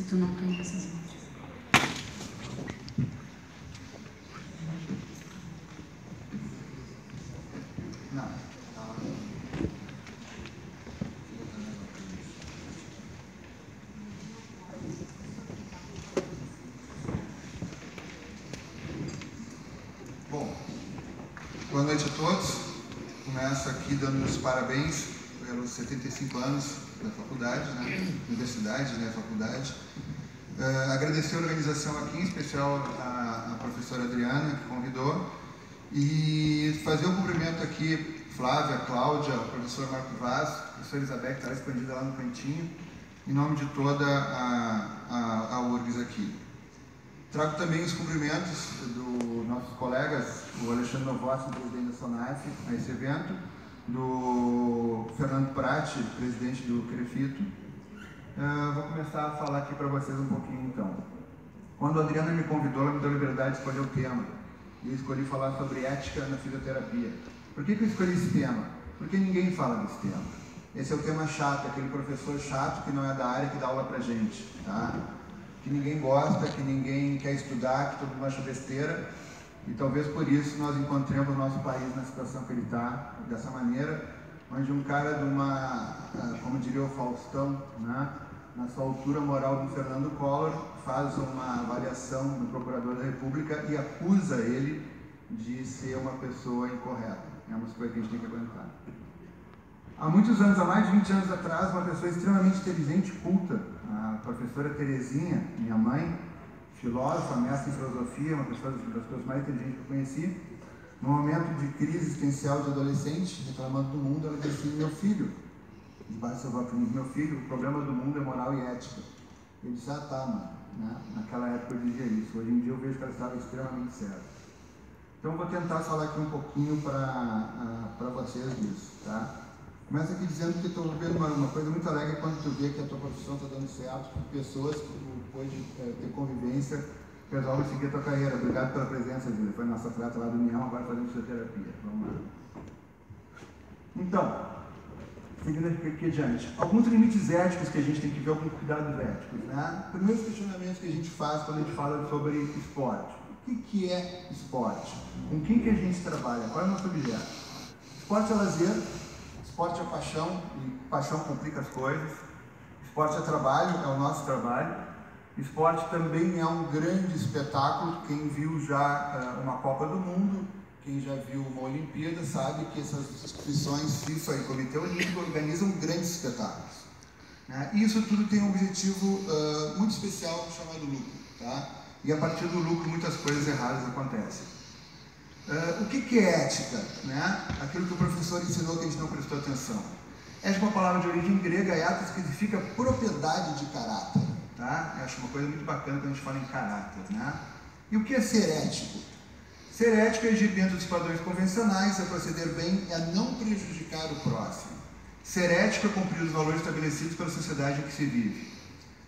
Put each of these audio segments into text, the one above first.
tu não tem essas outras. Não. Bom, boa noite a todos. Começo aqui dando os parabéns pelos 75 anos da faculdade, né? Universidade, né? Faculdade. Agradecer a organização aqui, em especial a professora Adriana, que convidou, e fazer um cumprimento aqui, Flávia, Cláudia, o professor Marco Vaz, a professora Isabel, que está escondida lá no cantinho, em nome de toda a URGS aqui. Trago também os cumprimentos dos nossos colegas, o Alexandre Novosti, presidente da SONAF, a esse evento, do Fernando Prati, presidente do CREFITO. Vou começar a falar aqui para vocês um pouquinho então. Quando a Adriana me convidou, ela me deu a liberdade de escolher o tema. E eu escolhi falar sobre ética na fisioterapia. Por que eu escolhi esse tema? Porque ninguém fala desse tema. Esse é o tema chato, aquele professor chato que não é da área que dá aula pra gente, tá? Que ninguém gosta, que ninguém quer estudar, que todo mundo acha besteira. E talvez por isso nós encontremos o nosso país na situação que ele está, dessa maneira, onde um cara de uma, como diria o Faustão, né, na sua altura moral do Fernando Collor, faz uma avaliação do Procurador da República e acusa ele de ser uma pessoa incorreta. É uma coisa que a gente tem que aguentar. Há muitos anos, há mais de 20 anos atrás, uma pessoa extremamente inteligente e culta, a professora Terezinha, minha mãe, filósofa, mestre em filosofia, uma das pessoas mais inteligentes que eu conheci, no momento de crise existencial de adolescente, reclamando do mundo, ela disse: meu filho, debaixo do seu voto, meu filho, o problema do mundo é moral e ética. Ele disse: ah, tá, mano. Né? Naquela época eu dizia isso. Hoje em dia eu vejo que ela estava extremamente certa. Então eu vou tentar falar aqui um pouquinho para vocês disso, tá? Começo aqui dizendo que estou vendo uma coisa muito alegre quando tu vê que a tua profissão está dando certo com pessoas que tu pode ter convivência, resolve seguir a tua carreira. Obrigado pela presença, Zilha. Foi nossa atleta lá do União, agora fazendo fisioterapia. Vamos lá. Então, seguindo aqui adiante, alguns limites éticos que a gente tem que ver, alguns cuidados éticos, né? Primeiros questionamentos que a gente faz quando a gente fala sobre esporte. O que é esporte? Com quem que a gente trabalha? Qual é o nosso objeto? Esporte é lazer, esporte é paixão, e paixão complica as coisas. Esporte é trabalho, é o nosso trabalho. Esporte também é um grande espetáculo. Quem viu já uma Copa do Mundo, quem já viu uma Olimpíada, sabe que essas instituições FIFA e Comitê Olímpico organizam grandes espetáculos. Né? E isso tudo tem um objetivo muito especial chamado lucro. Tá? E a partir do lucro muitas coisas erradas acontecem. O que é ética? Né? Aquilo que o professor ensinou que a gente não prestou atenção. Ética é uma palavra de origem grega, ethos, que significa propriedade de caráter. Tá? Eu acho uma coisa muito bacana quando a gente fala em caráter. Né? E o que é ser ético? Ser ético é agir dentro dos padrões convencionais, é proceder bem, é não prejudicar o próximo. Ser ético é cumprir os valores estabelecidos pela sociedade em que se vive.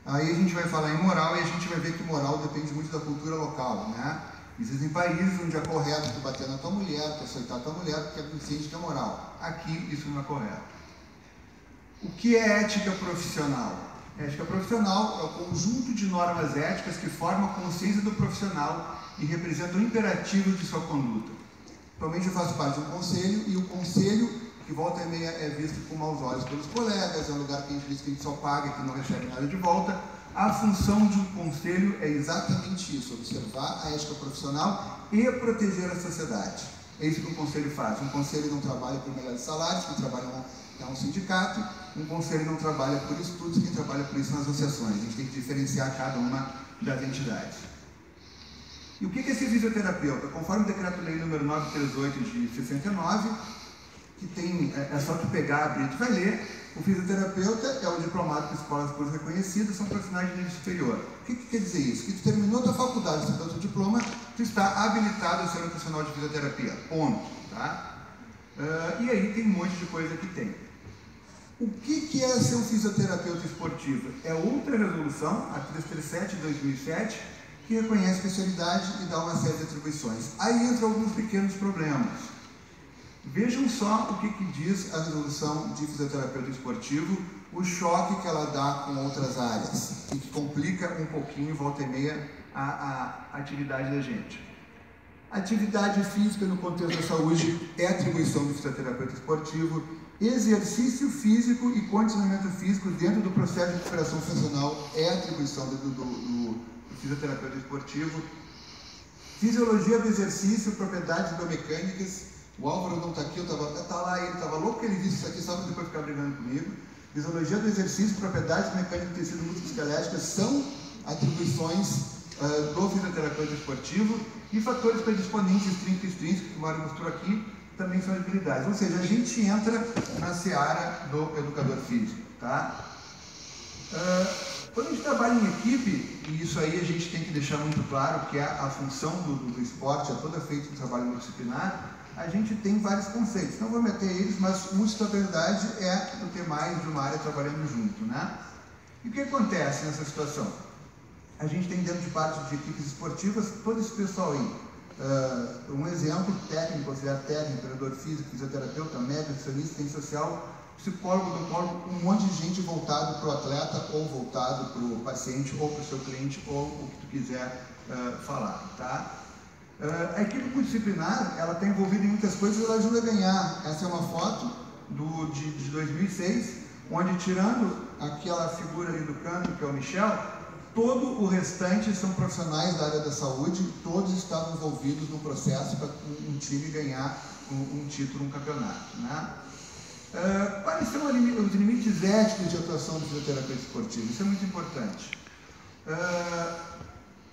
Aí a gente vai falar em moral e a gente vai ver que moral depende muito da cultura local, né? Existem países onde é correto tu bater na tua mulher, tu aceitar a tua mulher, porque é consciente que é moral. Aqui isso não é correto. O que é ética profissional? Ética profissional é o conjunto de normas éticas que formam a consciência do profissional e representam o imperativo de sua conduta. Atualmente eu faço parte de um conselho, e o conselho, que volta e meia é visto com maus olhos pelos colegas, é um lugar que a gente diz que a gente só paga e que não recebe nada de volta. A função de um conselho é exatamente isso: observar a ética profissional e proteger a sociedade. É isso que o conselho faz. Um conselho não trabalha por melhores salários, quem trabalha é um sindicato. Um conselho não trabalha por estudos, quem trabalha por isso são as associações. A gente tem que diferenciar cada uma das entidades. E o que é ser fisioterapeuta? Conforme o Decreto-Lei número 938 de 69, que tem, é só tu pegar, abrir, tu vai ler. O fisioterapeuta é o diplomado por escolas públicas reconhecidas, são profissionais de nível superior. O que quer dizer isso? Que tu terminou a tua faculdade, você tem o teu diploma, tu está habilitado a ser um profissional de fisioterapia. Ponto. Tá? E aí tem um monte de coisa que tem. O que é ser um fisioterapeuta esportivo? É outra resolução, a 337 de 2007, que reconhece a especialidade e dá uma série de atribuições. Aí entram alguns pequenos problemas. Vejam só o que diz a resolução de fisioterapeuta esportivo, o choque que ela dá com outras áreas e que complica um pouquinho, volta e meia, a atividade da gente. Atividade física no contexto da saúde é atribuição do fisioterapeuta esportivo. Exercício físico e condicionamento físico dentro do processo de recuperação funcional é atribuição do fisioterapeuta esportivo. Fisiologia do exercício, propriedades biomecânicas. O Álvaro não está aqui, ele estava louco que ele visse isso aqui só para depois ficar brigando comigo. Fisiologia do exercício, propriedades mecânicas do tecido musculoesqueléticas são atribuições do fisioterapeuta esportivo, e fatores predisponentes extrínsecos, que o Mário mostrou aqui, também são habilidades. Ou seja, a gente entra na seara do educador físico, tá? Quando a gente trabalha em equipe, e isso aí a gente tem que deixar muito claro que a função do esporte é toda feita no trabalho multidisciplinar, a gente tem vários conceitos. Não vou meter eles, mas multidisciplinaridade é do ter mais de uma área trabalhando junto, né? E o que acontece nessa situação? A gente tem dentro de parte de equipes esportivas todo esse pessoal aí. Um exemplo técnico, auxiliar técnico, treinador físico, fisioterapeuta, médico, nutricionista, assistente social, psicólogo, odontólogo, um monte de gente voltado para o atleta ou voltado para o paciente ou para o seu cliente ou o que tu quiser falar, tá? A equipe multidisciplinar, ela está envolvida em muitas coisas e ela ajuda a ganhar. Essa é uma foto de 2006, onde tirando aquela figura ali do canto, que é o Michel, todo o restante são profissionais da área da saúde, todos estavam envolvidos no processo para um time ganhar um título, um campeonato, né? Quais são os limites éticos de atuação do fisioterapeuta esportivo? Isso é muito importante.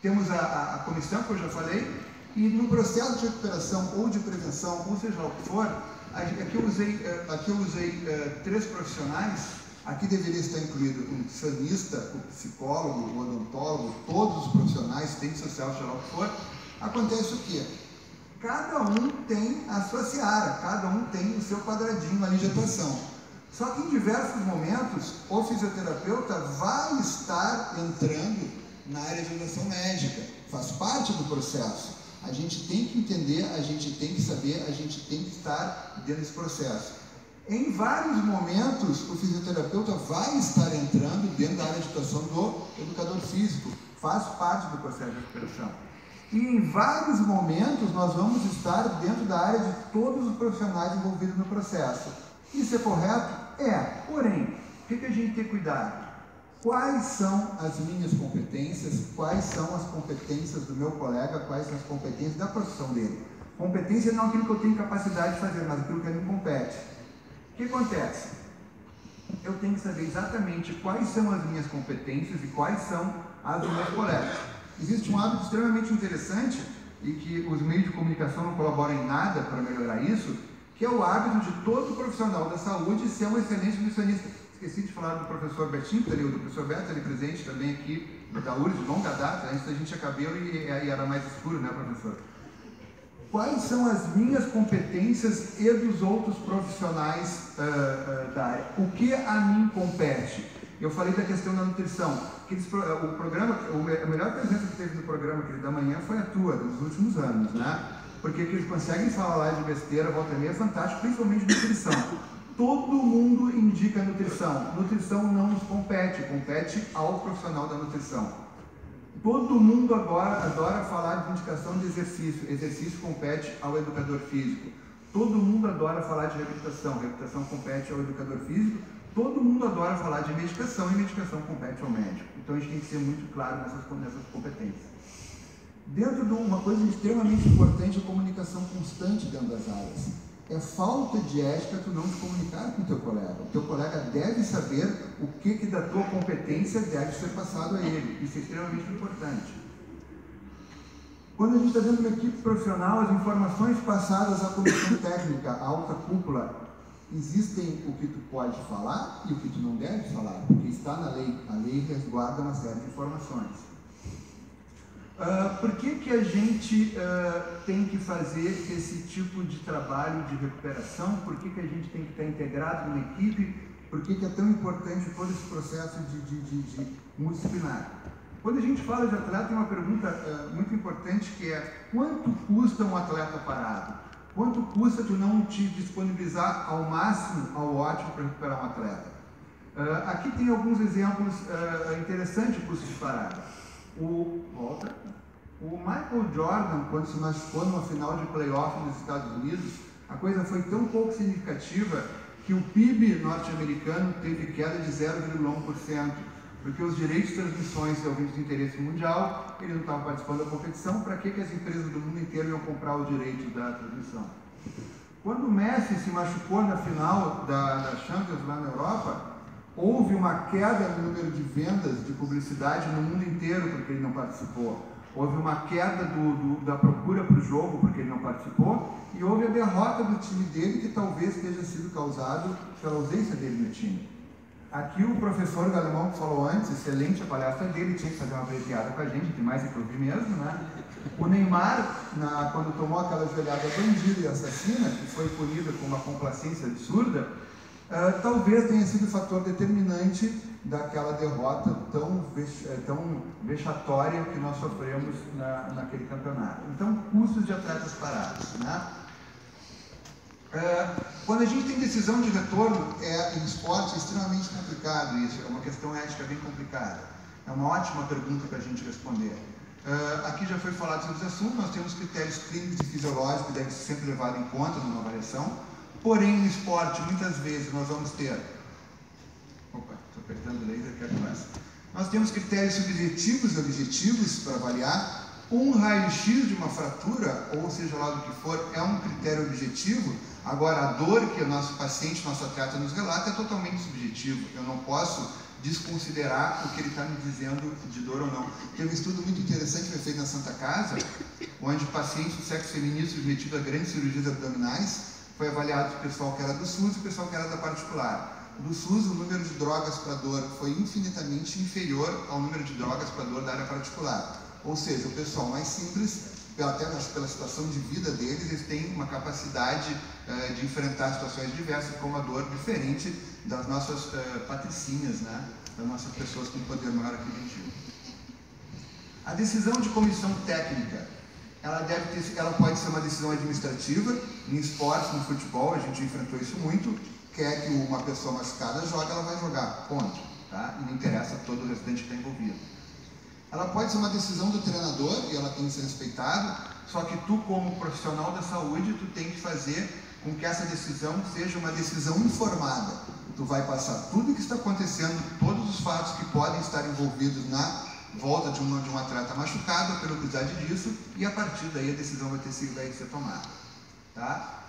Temos a comissão, que eu já falei, e no processo de recuperação ou de prevenção, ou seja lá o que for, aqui eu usei 3 profissionais. Aqui deveria estar incluído o nutricionista, o psicólogo, o odontólogo, todos os profissionais, assistente social, seja lá o que for. Acontece o quê? Cada um tem a sua seara, cada um tem o seu quadradinho ali de atuação. Só que em diversos momentos, o fisioterapeuta vai estar entrando na área de atuação médica, faz parte do processo. A gente tem que entender, a gente tem que saber, a gente tem que estar dentro desse processo. Em vários momentos, o fisioterapeuta vai estar entrando dentro da área de atuação do educador físico, faz parte do processo de recuperação. E em vários momentos, nós vamos estar dentro da área de todos os profissionais envolvidos no processo. Isso é correto? É. Porém, o que a gente tem que cuidar? Quais são as minhas competências? Quais são as competências do meu colega? Quais são as competências da profissão dele? Competência não é aquilo que eu tenho capacidade de fazer, mas aquilo que ele me compete. O que acontece? Eu tenho que saber exatamente quais são as minhas competências e quais são as dos meus colegas. Existe um hábito extremamente interessante e que os meios de comunicação não colaboram em nada para melhorar isso, que é o hábito de todo profissional da saúde ser um excelente nutricionista. Esqueci de falar do professor Betinho, do professor Beto, ali presente também aqui, da URGS, de longa data. Antes da gente tinha cabelo e era mais escuro, né, professor? Quais são as minhas competências e dos outros profissionais da área? O que a mim compete? Eu falei da questão da nutrição. O programa, a melhor presença que teve no programa aquele da manhã foi a tua, dos últimos anos, né? Porque que eles conseguem falar lá de besteira, volta e meia, é fantástico, principalmente nutrição. Todo mundo indica nutrição. Nutrição não nos compete, compete ao profissional da nutrição. Todo mundo agora adora falar de indicação de exercício. Exercício compete ao educador físico. Todo mundo adora falar de reabilitação. Reabilitação compete ao educador físico. Todo mundo adora falar de medicação e medicação compete ao médico. Então a gente tem que ser muito claro nessas competências. Dentro de uma coisa extremamente importante, a comunicação constante dentro das áreas. É falta de ética tu não te comunicar com o teu colega. O teu colega deve saber o que da tua competência deve ser passado a ele. Isso é extremamente importante. Quando a gente está dentro de uma equipe profissional, as informações passadas à comissão técnica, à alta cúpula, existem o que tu pode falar e o que tu não deve falar, porque está na lei. A lei resguarda uma série de informações. Por que a gente tem que fazer esse tipo de trabalho de recuperação? Por que a gente tem que estar integrado numa equipe? Por que é tão importante todo esse processo de multidisciplinar? Quando a gente fala de atleta, tem uma pergunta muito importante que é: quanto custa um atleta parado? Quanto custa tu não te disponibilizar ao máximo, ao ótimo para recuperar um atleta? Aqui tem alguns exemplos interessantes de custo de parada. O Michael Jordan, quando se machucou numa final de playoff nos Estados Unidos, a coisa foi tão pouco significativa que o PIB norte-americano teve queda de 0,1%, porque os direitos de transmissões são de interesse mundial, ele não estava participando da competição, para que as empresas do mundo inteiro iam comprar o direito da transmissão? Quando o Messi se machucou na final da Champions lá na Europa, houve uma queda no número de vendas de publicidade no mundo inteiro porque ele não participou. Houve uma queda da procura para o jogo porque ele não participou, e houve a derrota do time dele, que talvez tenha sido causado pela ausência dele no time. Aqui o professor do alemão que falou antes, excelente a palestra dele, tinha que fazer uma piada com a gente, tem mais que ouvir mesmo, né? O Neymar, quando tomou aquela joelhada bandida e assassina, que foi punida com uma complacência absurda, talvez tenha sido o fator determinante daquela derrota tão vexatória que nós sofremos naquele campeonato. Então, custos de atletas parados, né? Quando a gente tem decisão de retorno em esporte, é extremamente complicado isso, é uma questão ética bem complicada. É uma ótima pergunta para a gente responder. Aqui já foi falado sobre esse assunto, nós temos critérios clínicos e fisiológicos que devem ser sempre levados em conta numa avaliação, porém no esporte, muitas vezes, nós vamos ter... Opa, estou apertando o laser, quero mais. Nós temos critérios subjetivos e objetivos para avaliar. Um raio-x de uma fratura, ou seja lá do que for, é um critério objetivo. Agora, a dor que o nosso paciente, nosso atleta nos relata é totalmente subjetivo. Eu não posso desconsiderar o que ele está me dizendo de dor ou não. Tem um estudo muito interessante que foi feito na Santa Casa, onde pacientes do sexo feminino submetidos a grandes cirurgias abdominais foi avaliado o pessoal que era do SUS e o pessoal que era da particular. Do SUS, o número de drogas para dor foi infinitamente inferior ao número de drogas para dor da área particular. Ou seja, o pessoal mais simples, até pela situação de vida deles, eles têm uma capacidade de enfrentar situações diversas com uma dor diferente das nossas patricinhas, né? Das nossas pessoas com poder maior aquisitivo. A decisão de comissão técnica, ela pode ser uma decisão administrativa. Em esportes, no futebol, a gente enfrentou isso muito. Quer que uma pessoa machucada jogue, ela vai jogar, ponto. Tá? E não interessa todo o restante que está envolvido. Ela pode ser uma decisão do treinador, e ela tem que ser respeitada, só que tu, como profissional da saúde, tu tem que fazer com que essa decisão seja uma decisão informada. Tu vai passar tudo o que está acontecendo, todos os fatos que podem estar envolvidos na volta de um atleta machucado, a periculosidade disso, e a partir daí a decisão vai ser tomada. Tá?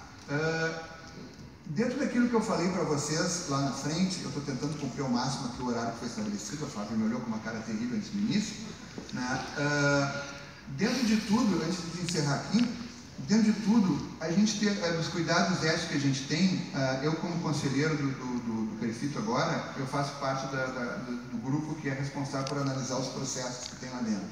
Dentro daquilo que eu falei para vocês lá na frente, eu estou tentando cumprir ao máximo aqui o horário que foi estabelecido. A Flávia me olhou com uma cara terrível antes do início, né? Dentro de tudo, antes de encerrar aqui, dentro de tudo, a gente tem os cuidados éticos que a gente tem. Eu, como conselheiro do Perifito agora, eu faço parte do grupo que é responsável por analisar os processos que tem lá dentro.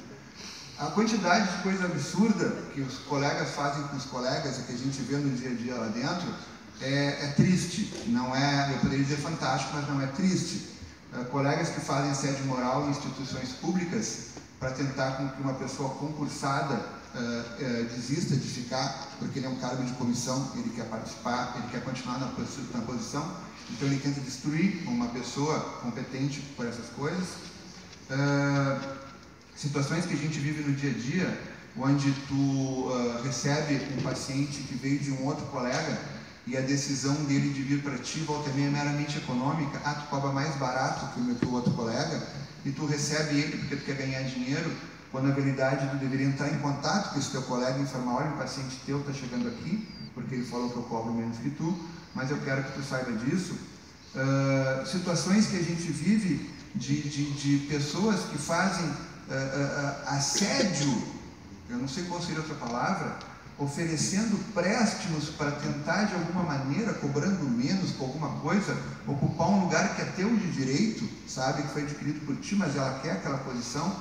A quantidade de coisa absurda que os colegas fazem com os colegas e que a gente vê no dia a dia lá dentro é triste. Não é, eu poderia dizer fantástico, mas não é triste. Colegas que fazem assédio moral em instituições públicas para tentar com que uma pessoa concursada desista de ficar, porque ele é um cargo de comissão, ele quer participar, ele quer continuar na posição, então ele tenta destruir uma pessoa competente por essas coisas. Situações que a gente vive no dia a dia, onde tu recebe um paciente que veio de um outro colega e a decisão dele de vir para ti volta e meia é meramente econômica. Tu cobra mais barato que o outro colega e tu recebe ele porque tu quer ganhar dinheiro, quando na verdade tu deveria entrar em contato com esse teu colega e informar: olha, um paciente teu está chegando aqui porque ele falou que eu cobro menos que tu, mas eu quero que tu saiba disso. Situações que a gente vive de pessoas que fazem assédio, eu não sei qual seria outra palavra, oferecendo préstimos para tentar de alguma maneira, cobrando menos por alguma coisa, ocupar um lugar que é teu de direito, sabe, que foi adquirido por ti, mas ela quer aquela posição.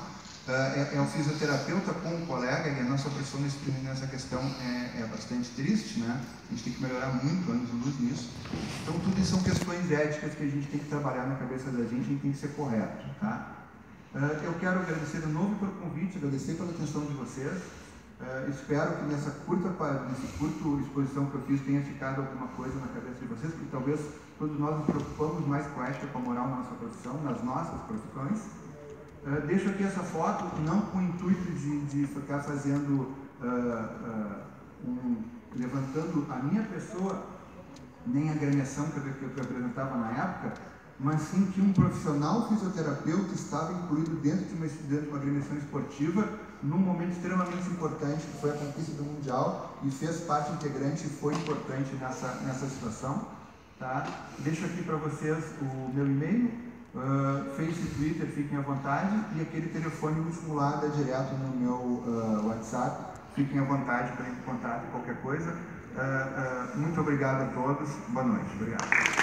É um fisioterapeuta com um colega, e a nossa pessoa nessa questão é bastante triste, né? A gente tem que melhorar muito, anos luz nisso. Então tudo isso são questões éticas que a gente tem que trabalhar na cabeça da gente, a gente tem que ser correto, tá? Eu quero agradecer de novo pelo convite, agradecer pela atenção de vocês. Espero que nessa curta exposição que eu fiz tenha ficado alguma coisa na cabeça de vocês, porque talvez todos nós nos preocupamos mais com a ética, com a moral na nossa profissão, nas nossas profissões. Deixo aqui essa foto, não com o intuito de ficar fazendo, levantando a minha pessoa, nem a agremiação que eu apresentava na época, mas sim que um profissional fisioterapeuta estava incluído dentro de uma agremiação esportiva num momento extremamente importante, que foi a conquista do Mundial, e fez parte integrante e foi importante nessa situação. Tá? Deixo aqui para vocês o meu e-mail, Face e Twitter, fiquem à vontade, e aquele telefone último lá dá direto no meu WhatsApp, fiquem à vontade para entrar em contato com qualquer coisa. Muito obrigado a todos, boa noite. Obrigado.